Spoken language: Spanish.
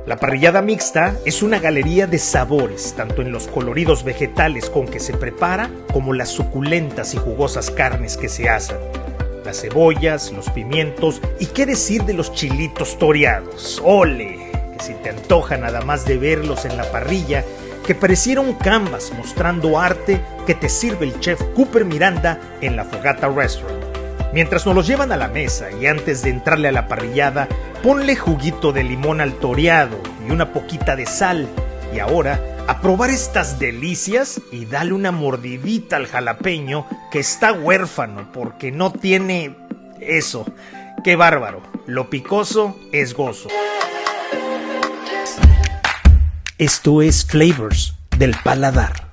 La parrillada mixta es una galería de sabores, tanto en los coloridos vegetales con que se prepara, como las suculentas y jugosas carnes que se asan. Las cebollas, los pimientos y qué decir de los chilitos toreados. ¡Ole! Que si te antoja nada más de verlos en la parrilla, que pareciera un canvas mostrando arte que te sirve el chef Cooper Miranda en la Fogata Restaurant. Mientras nos los llevan a la mesa y antes de entrarle a la parrillada, ponle juguito de limón al toreado y una poquita de sal. Y ahora, a probar estas delicias y dale una mordidita al jalapeño que está huérfano porque no tiene eso. ¡Qué bárbaro! Lo picoso es gozo. Esto es Flavors del Paladar.